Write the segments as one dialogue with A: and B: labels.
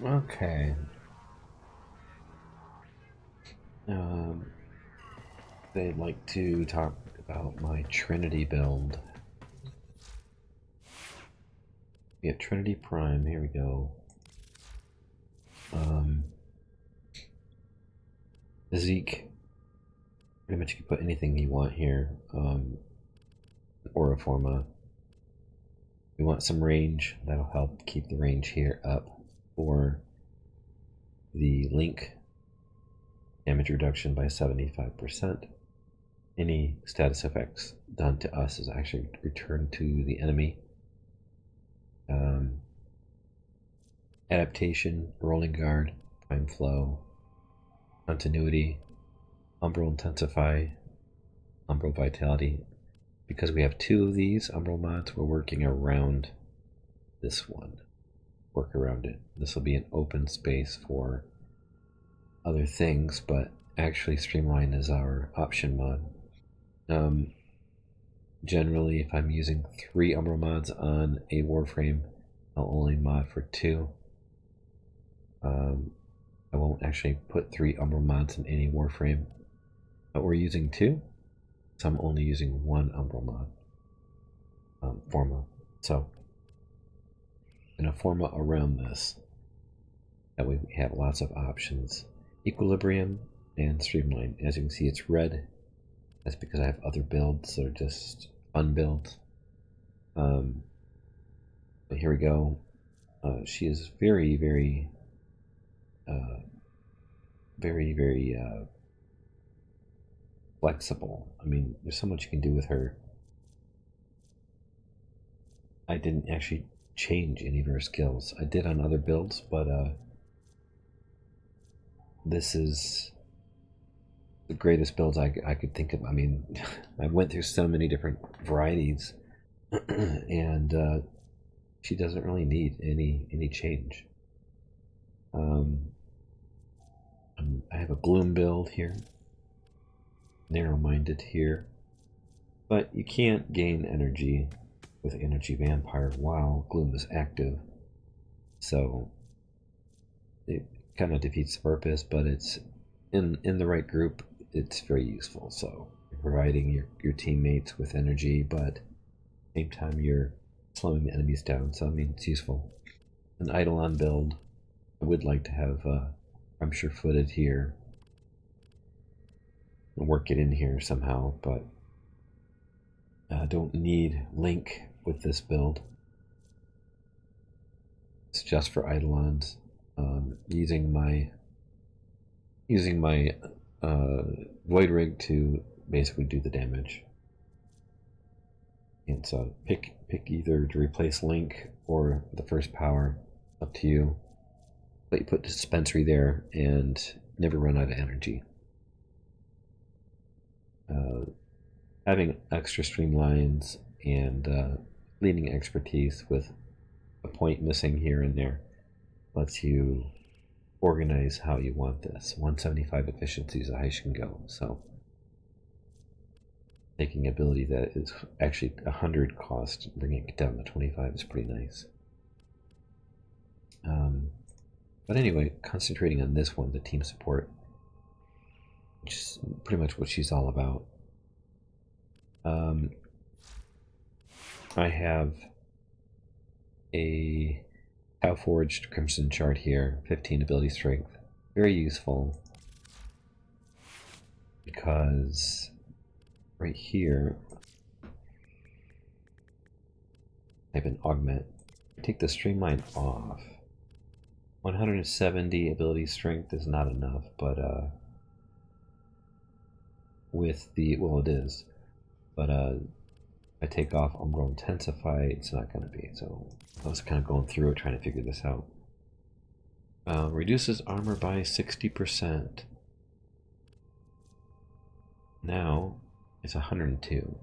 A: Okay. Um, they'd like to talk about my Trinity build. Yeah, Trinity Prime. Here we go. Um, Zeke. Pretty much you can put anything you want here. Auriforma. We want some range. That'll help keep the range here up for the link damage reduction by 75%. Any status effects done to us is actually returned to the enemy. Adaptation, rolling guard, prime flow, continuity, umbral intensify, umbral vitality. Because we have two of these umbral mods, we're working around this one. Work around it. This will be an open space for other things, but actually Streamline is our option mod. Generally, if I'm using 3 umbral mods on a warframe, I'll only mod for 2. I won't actually put 3 umbral mods in any warframe, but we're using 2, so I'm only using 1 umbral mod forma. So I'm going to forma around this. That way we have lots of options. Equilibrium and Streamline. As you can see, it's red. That's because I have other builds that are just fun builds. But here we go. She is very, very, very flexible. I mean, there's so much you can do with her. I didn't actually change any of her skills. I did on other builds, but this is the greatest builds I could think of. I mean, I went through so many different varieties, and she doesn't really need any change. I have a gloom build here, narrow-minded here, but you can't gain energy with energy vampire while gloom is active, so it kind of defeats the purpose. But it's in the right group, it's very useful. So you're providing your teammates with energy, but at the same time you're slowing the enemies down. So I mean, it's useful. An Eidolon build, I would like to have I'm sure footed here and work it in here somehow, but I don't need Link with this build. It's just for Eidolons. Using my Void Rig to basically do the damage. And so pick either to replace Link or the first power, up to you. But you put dispensary there and never run out of energy. Having extra streamlines and leading expertise with a point missing here and there lets you organize how you want this. 175 efficiency is the highest you can go. So taking ability that is actually 100 cost, bringing it down to 25 is pretty nice. But anyway, concentrating on this one, the team support, which is pretty much what she's all about. I have a Cow Forged Crimson chart here, 15 ability strength. Very useful because right here I have an augment. Take the streamline off. 170 ability strength is not enough, but with the, well, it is, but I take off Umbral Intensify, it's not going to be. So I was kind of going through it trying to figure this out. Reduces armor by 60%. Now it's 102.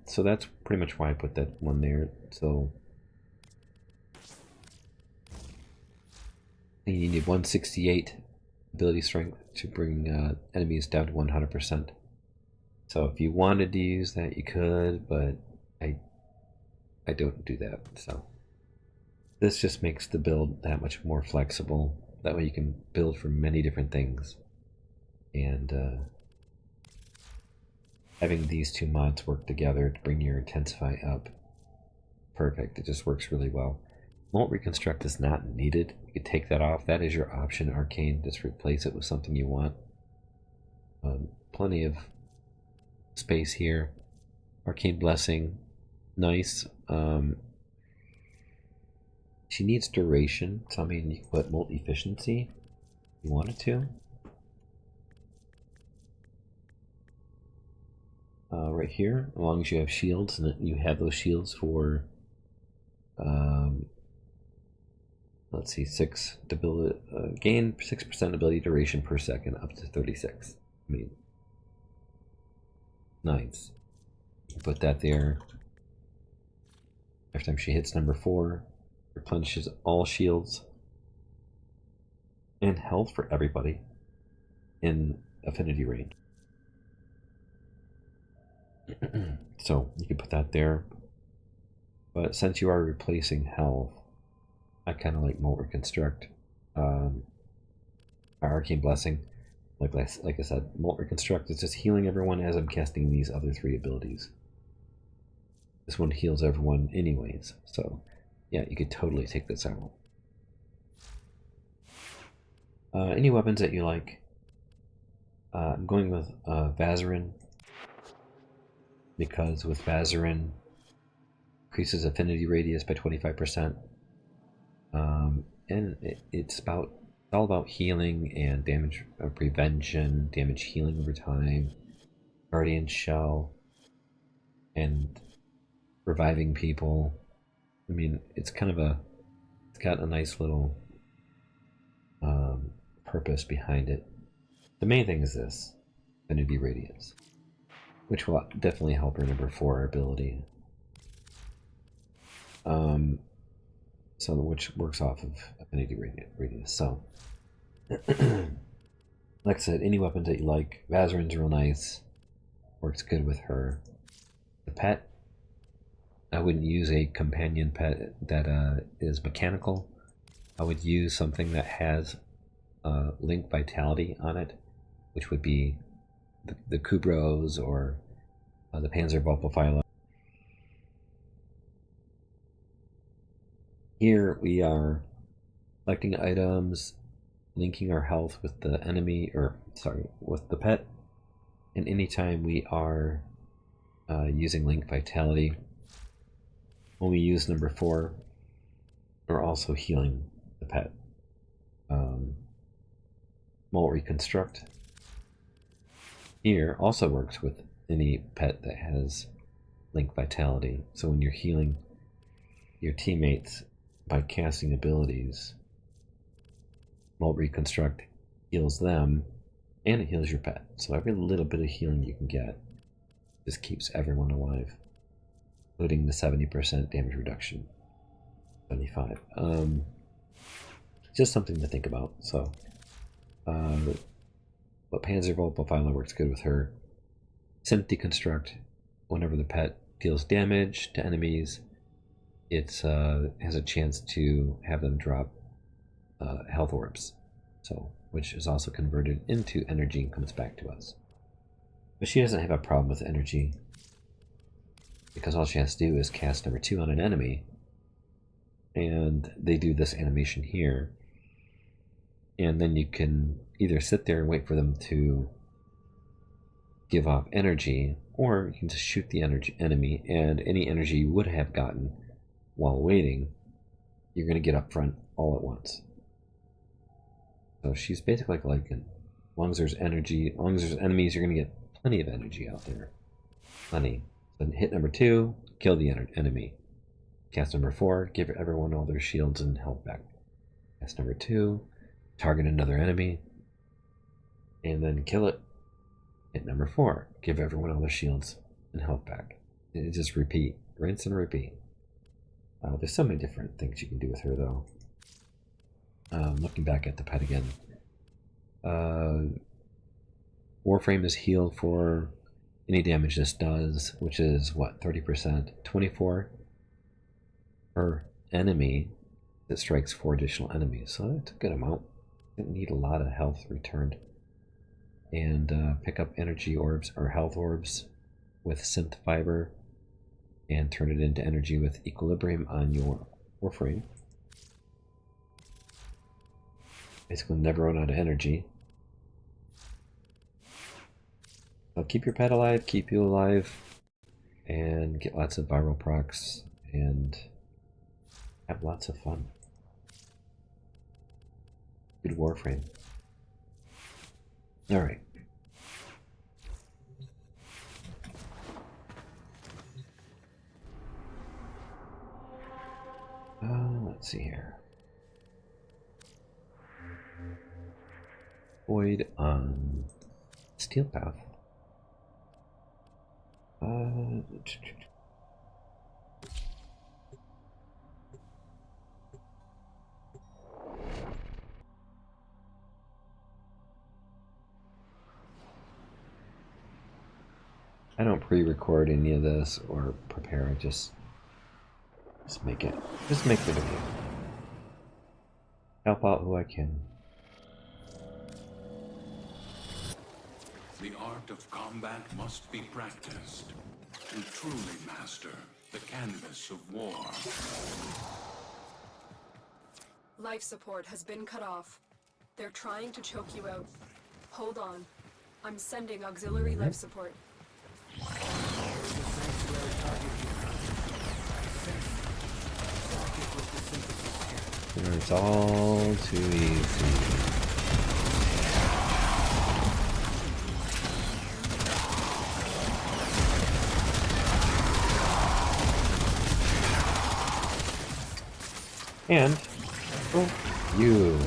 A: So that's pretty much why I put that one there. So you need 168 ability strength to bring enemies down to 100%. So if you wanted to use that, you could, but I don't do that. So This just makes the build that much more flexible. That way you can build for many different things. And having these two mods work together to bring your intensify up, perfect. It just works really well. Molt Reconstruct is not needed. You could take that off. That is your option, Arcane. Just replace it with something you want. Plenty of space here. Arcane Blessing, nice. She needs duration, so I mean you can put Molt Efficiency if you wanted to. Right here, as long as you have shields and you have those shields for let's see, gain 6% ability duration per second up to 36. I mean, nice. Put that there. Every time she hits number 4, replenishes all shields and health for everybody in affinity range. So you can put that there. But since you are replacing health, I kind of like Molt Reconstruct. Arcane Blessing, like I said, Molt Reconstruct is just healing everyone as I'm casting these other 3 abilities. This one heals everyone anyways, so yeah, you could totally take this out. Any weapons that you like? I'm going with Vazarin, because with Vazarin, increases affinity radius by 25%. And it's all about healing and damage prevention, damage healing over time, Guardian Shell, and reviving people. I mean, it's got a nice little purpose behind it. The main thing is this, affinity radius, which will definitely help her number 4 ability. So which works off of affinity radius. So, like I said, any weapons that you like. Vazarin's real nice, works good with her. The pet, I wouldn't use a companion pet that is mechanical. I would use something that has Link Vitality on it, which would be the Kubros or the Panzerwelpfeiler. Here we are collecting items, linking our health with the enemy, with the pet, and anytime we are using Link Vitality, when we use number 4, we're also healing the pet. Molt Reconstruct here also works with any pet that has Link Vitality, so when you're healing your teammates by casting abilities, Molt Reconstruct heals them and it heals your pet. So every little bit of healing you can get just keeps everyone alive, including the 70% damage reduction. 75. Just something to think about. So, but Panzerwelpfeiler works good with her. Synth Deconstruct, whenever the pet deals damage to enemies, it has a chance to have them drop health orbs, so which is also converted into energy and comes back to us. But she doesn't have a problem with energy, because all she has to do is cast number 2 on an enemy, and they do this animation here, and then you can either sit there and wait for them to give off energy, or you can just shoot the enemy, and any energy you would have gotten while waiting, you're going to get up front all at once. So she's basically like Lycan. As long as there's energy, as long as there's enemies, you're going to get plenty of energy out there. Plenty. Then hit number 2, kill the enemy. Cast number 4, give everyone all their shields and health back. Cast number 2, target another enemy, and then kill it. Hit number 4, give everyone all their shields and health back. And just repeat, rinse and repeat. There's so many different things you can do with her, though. Looking back at the pet again. Warframe is healed for any damage this does, which is, what, 30%? 24 per enemy. It strikes 4 additional enemies, so that's a good amount. Didn't need a lot of health returned. And pick up energy orbs or health orbs with synth fiber and turn it into energy with equilibrium on your warframe. Basically never run out of energy. So keep your pet alive, keep you alive, and get lots of viral procs and have lots of fun. Good warframe. Alright. Let's see here. Void on Steel Path. I don't pre-record any of this or prepare. I just make it. Just make the video. Help out who I can.
B: The art of combat must be practiced to truly master the canvas of war.
C: Life support has been cut off. They're trying to choke you out. Hold on. I'm sending auxiliary life support.
A: It's all too easy. And you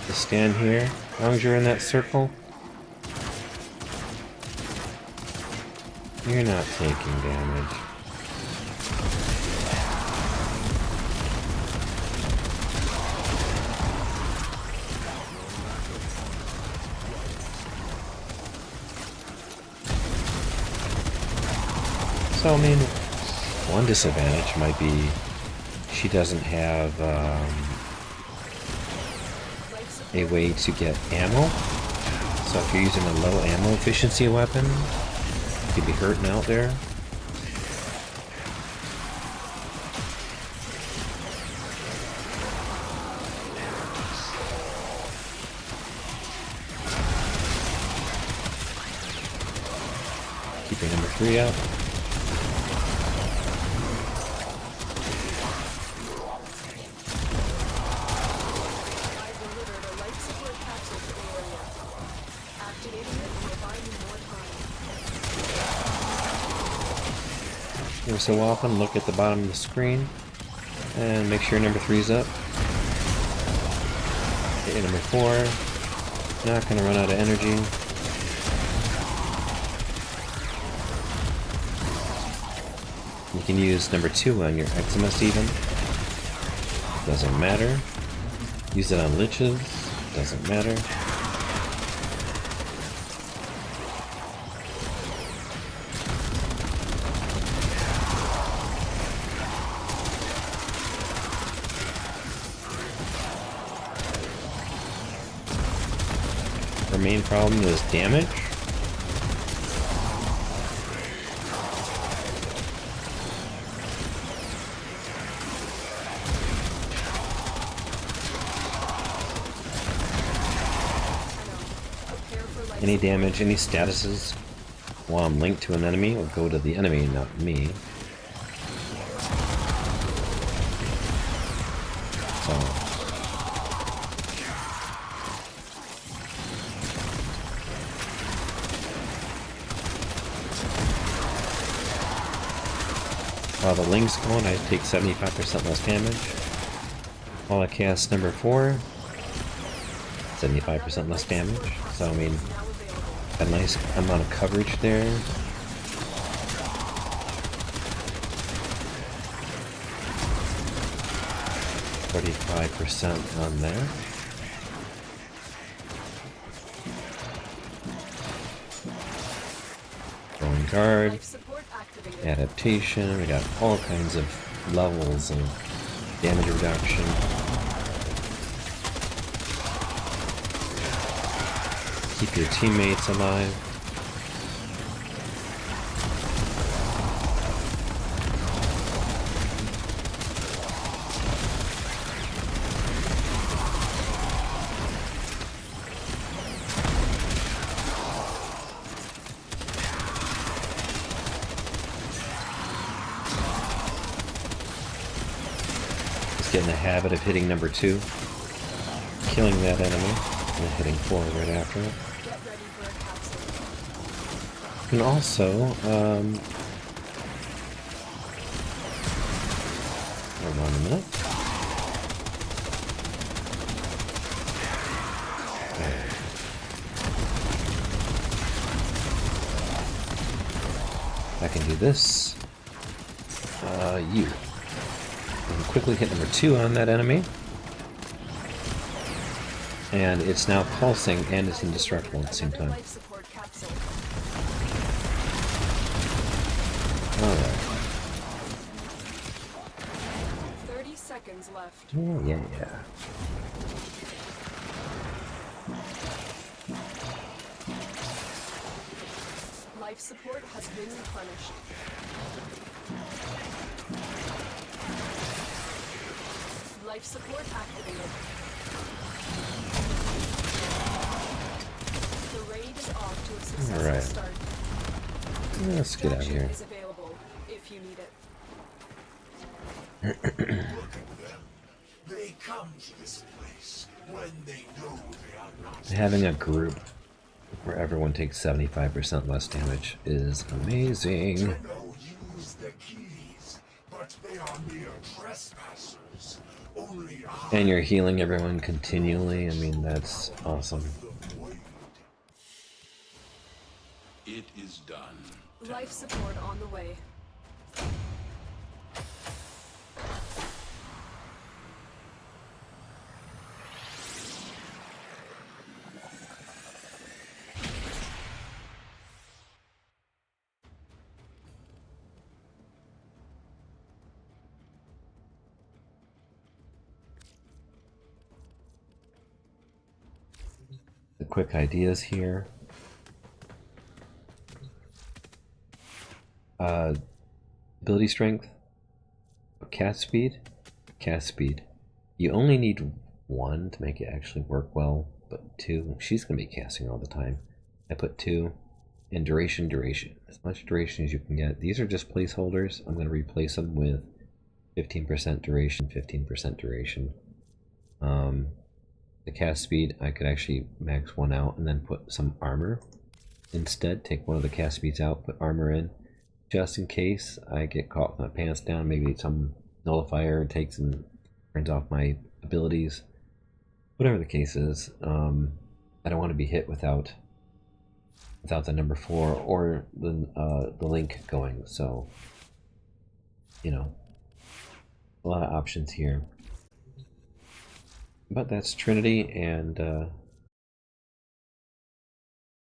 A: just stand here as long as you're in that circle. You're not taking damage. So, I mean, one disadvantage might be she doesn't have a way to get ammo. So if you're using a low ammo efficiency weapon, you could be hurting out there. Keeping number 3 up. Every so often, look at the bottom of the screen and make sure number 3's up. Okay, number 4. Not going to run out of energy. You can use number 2 on your Eximus even. Doesn't matter. Use it on liches. Doesn't matter. Our main problem is damage. Any damage, any statuses while I'm linked to an enemy will go to the enemy, not me. While the link's going, I take 75% less damage. While I cast number 4, 75% less damage. So, I mean, a nice amount of coverage there. %45 on there. Going guard,
C: Life support activated.
A: adaptation. We got all kinds of levels of damage reduction. Keep your teammates alive. Get in the habit of hitting number 2, killing that enemy, and hitting 4 right after it.
C: Get ready for a capsule.
A: You can also, hold on a minute. I can do this. You. And quickly hit number 2 on that enemy. And it's now pulsing and it's indestructible at the same time.
C: Life support capsule.
A: Alright.
C: 30 seconds left.
A: Yeah.
C: Life support has been replenished. Life support activated. The raid is off to a successful
A: Alright.
C: start.
A: Let's get out of here.
C: Is available if you need it.
D: Look at them. They come to this place when they know they are not.
A: Having a group where everyone takes 75% less damage is amazing.
D: No use the keys, but they are mere trespassers. Only I
A: And you're healing everyone continually. I mean, that's awesome.
D: the void.
B: It is done.
C: Life support on the way.
A: The quick ideas here. Ability strength, cast speed. You only need 1 to make it actually work well, but 2, she's going to be casting all the time. I put 2, and duration, as much duration as you can get. These are just placeholders. I'm going to replace them with 15% duration, 15% duration. The cast speed, I could actually max 1 out and then put some armor instead. Take one of the cast speeds out, put armor in, just in case I get caught with my pants down. Maybe some nullifier takes and turns off my abilities. Whatever the case is, I don't want to be hit without the number 4 or the link going. So, you know, a lot of options here. But that's Trinity, and